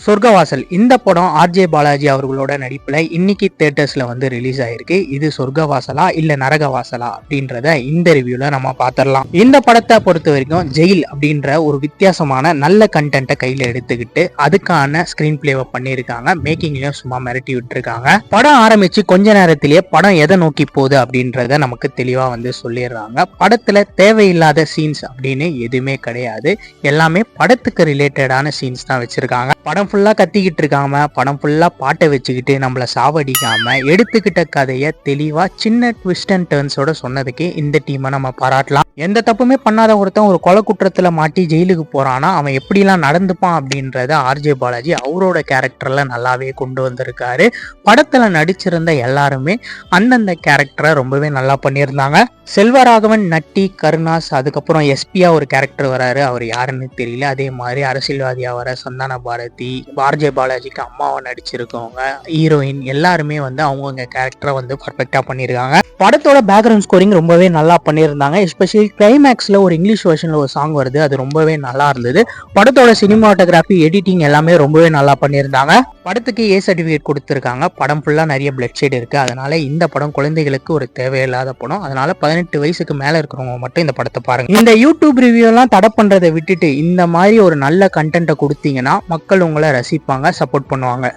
சொர்க்கவாசல் இந்த படம் ஆர்ஜே பாலாஜி அவர்களோட நடிப்புல இன்னைக்கு தியேட்டர்ஸ்ல வந்து ரிலீஸ் ஆயிருக்கு. இது சொர்க்கவாசலா இல்ல நரகவாசலா அப்படின்றத இந்த ரிவ்யூல நம்ம பாத்திரலாம். இந்த படத்தை பொறுத்த வரைக்கும் ஜெயில் அப்படின்ற ஒரு வித்தியாசமான நல்ல கண்டென்ட்டை கையில எடுத்துக்கிட்டு அதுக்கான ஸ்கிரீன் பிளேவை பண்ணியிருக்காங்க. மேக்கிங்லயும் சும்மா மிரட்டி விட்டுருக்காங்க. படம் ஆரம்பிச்சு கொஞ்ச நேரத்திலேயே படம் எதை நோக்கி போகுது அப்படின்றத நமக்கு தெளிவா வந்து சொல்லிடுறாங்க. படத்துல தேவையில்லாத சீன்ஸ் அப்படின்னு எதுவுமே கிடையாது. எல்லாமே படத்துக்கு ரிலேட்டடான சீன்ஸ் தான் வச்சிருக்காங்க. படம் ஃபுல்லா கத்திக்கிட்டு இருக்காம, படம் ஃபுல்லா பாட்டை வச்சுக்கிட்டு நம்மள சாவடிக்காம எடுத்துக்கிட்ட கதையை தெளிவா சின்ன ட்விஸ்ட் அண்ட் டர்ன்ஸோட சொன்னதுக்கு இந்த டீமை நம்ம பாராட்டலாம். எந்த தப்புமே பண்ணாத ஒருத்தன் ஒரு கொலை குற்றத்துல மாட்டி ஜெயிலுக்கு போறானா அவன் எப்படிலாம் நடந்துப்பான் அப்படின்றத ஆர்ஜே பாலாஜி அவரோட கேரக்டர்ல நல்லாவே கொண்டு வந்திருக்காரு. படத்துல நடிச்சிருந்த எல்லாருமே அந்தந்த கேரக்டரை ரொம்பவே நல்லா பண்ணியிருந்தாங்க. செல்வராகவன், நட்டி, கருணாஸ், அதுக்கப்புறம் எஸ்பியா ஒரு கேரக்டர் வராரு, அவர் யாருன்னு தெரியல. அதே மாதிரி அரசியல்வாதியா வர சந்தான பாரதி, ஆர்ஜே பாலாஜிக்கு அம்மாவை நடிச்சிருக்கவங்க, ஹீரோயின் எல்லாருமே வந்து அவங்கவுங்க கேரக்டரை வந்து பர்ஃபெக்டா பண்ணியிருக்காங்க. படத்தோட பேக்ரவுண்ட் ஸ்கோரிங் ரொம்பவே நல்லா பண்ணியிருந்தாங்க. எஸ்பெஷலி கிளைமேக்ஸ்ல ஒரு இங்கிலீஷ் வெர்ஷன்ல ஒரு சாங் வருது, அது ரொம்பவே நல்லா இருந்தது. படத்தோட சினிமாட்டோகிராஃபி, எடிட்டிங் எல்லாமே ரொம்பவே நல்லா பண்ணியிருந்தாங்க. படத்துக்கு ஏ சர்டிஃபிகேட் கொடுத்துருக்காங்க. படம் ஃபுல்லா நிறைய பிளட் ஷேட் இருக்கு. அதனால இந்த படம் குழந்தைகளுக்கு ஒரு தேவையில்லாத படம். அதனால 18 வயசுக்கு மேல இருக்கிறவங்க மட்டும் இந்த படத்தை பாருங்க. இந்த யூடியூப் ரிவ்யூ எல்லாம் தடை பண்றதை விட்டுட்டு இந்த மாதிரி ஒரு நல்ல கண்டென்ட்டை கொடுத்தீங்கன்னா மக்கள் உங்களை ரசிப்பாங்க, சப்போர்ட் பண்ணுவாங்க.